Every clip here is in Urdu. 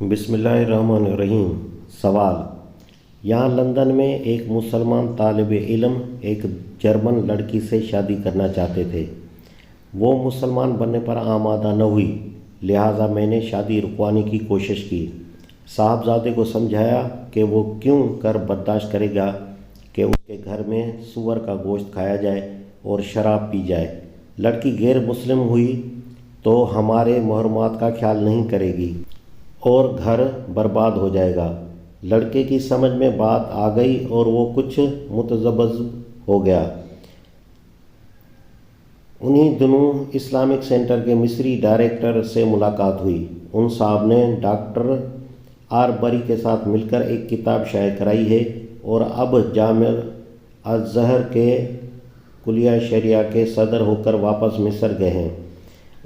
بسم اللہ الرحمن الرحیم۔ سوال: یہاں لندن میں ایک مسلمان طالب علم ایک جرمن لڑکی سے شادی کرنا چاہتے تھے۔ وہ مسلمان بننے پر آمادہ نہ ہوئی، لہٰذا میں نے شادی رکوانے کی کوشش کی۔ صاحبزادے کو سمجھایا کہ وہ کیوں کر برداشت کرے گا کہ اس کے گھر میں سور کا گوشت کھایا جائے اور شراب پی جائے۔ لڑکی غیر مسلم ہوئی تو ہمارے محرمات کا خیال نہیں کرے گی اور گھر برباد ہو جائے گا۔ لڑکے کی سمجھ میں بات آ گئی اور وہ کچھ متذبذب ہو گیا۔ انہی دنوں اسلامک سینٹر کے مصری ڈائریکٹر سے ملاقات ہوئی۔ ان صاحب نے ڈاکٹر آربری کے ساتھ مل کر ایک کتاب شائع کرائی ہے اور اب جامعہ الازہر کے کلیہ شریعہ کے صدر ہو کر واپس مصر گئے ہیں۔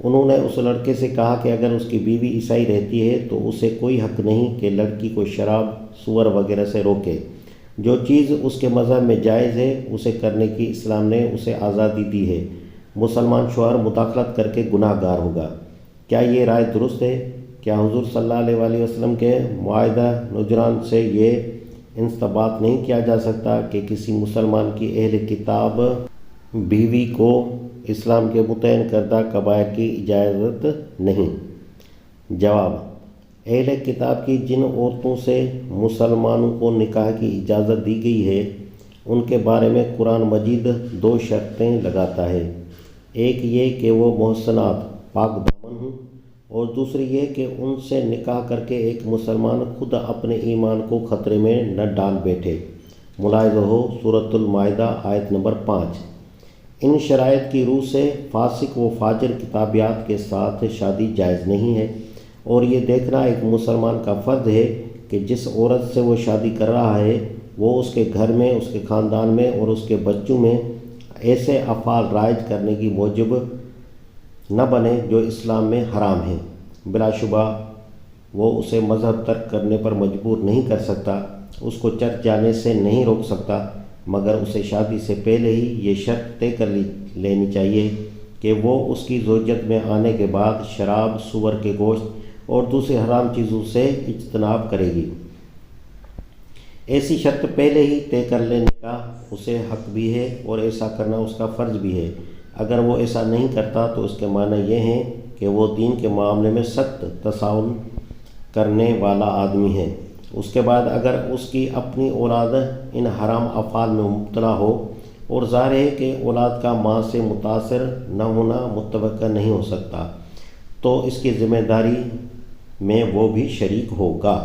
انہوں نے اس لڑکے سے کہا کہ اگر اس کی بیوی عیسائی رہتی ہے تو اسے کوئی حق نہیں کہ لڑکی کو شراب، سور وغیرہ سے روکے۔ جو چیز اس کے مذہب میں جائز ہے اسے کرنے کی اسلام نے اسے آزادی دی ہے۔ مسلمان شوہر مداخلت کر کے گناہ گار ہوگا۔ کیا یہ رائے درست ہے؟ کیا حضور صلی اللہ علیہ وسلم کے معاہدہ نجران سے یہ استنباط نہیں کیا جا سکتا کہ کسی مسلمان کی اہل کتاب بیوی کو اسلام کے متعین کردہ کبائر کی اجازت نہیں؟ جواب: اہل کتاب کی جن عورتوں سے مسلمانوں کو نکاح کی اجازت دی گئی ہے ان کے بارے میں قرآن مجید دو شرطیں لگاتا ہے۔ ایک یہ کہ وہ محصنات، پاک دامن ہوں، اور دوسری یہ کہ ان سے نکاح کر کے ایک مسلمان خود اپنے ایمان کو خطرے میں نہ ڈال بیٹھے۔ ملاحظہ ہو سورۃ المائدہ آیت نمبر 5۔ ان شرائط کی روح سے فاسق و فاجر کتابیات کے ساتھ شادی جائز نہیں ہے، اور یہ دیکھنا ایک مسلمان کا فرض ہے کہ جس عورت سے وہ شادی کر رہا ہے وہ اس کے گھر میں، اس کے خاندان میں اور اس کے بچوں میں ایسے افعال رائج کرنے کی موجب نہ بنے جو اسلام میں حرام ہیں۔ بلا شبہ وہ اسے مذہب ترک کرنے پر مجبور نہیں کر سکتا، اس کو چرچ جانے سے نہیں روک سکتا، مگر اسے شادی سے پہلے ہی یہ شرط طے کر لینی چاہیے کہ وہ اس کی زوجیت میں آنے کے بعد شراب، سور کے گوشت اور دوسری حرام چیزوں سے اجتناب کرے گی۔ ایسی شرط پہلے ہی طے کر لینے کا اسے حق بھی ہے اور ایسا کرنا اس کا فرض بھی ہے۔ اگر وہ ایسا نہیں کرتا تو اس کے معنی یہ ہیں کہ وہ دین کے معاملے میں سخت تساہل کرنے والا آدمی ہے۔ اس کے بعد اگر اس کی اپنی اولاد ان حرام افعال میں مبتلا ہو اور ظاہر ہے کہ اولاد کا ماں سے متاثر نہ ہونا متوقع نہیں ہو سکتا، تو اس کی ذمہ داری میں وہ بھی شریک ہوگا۔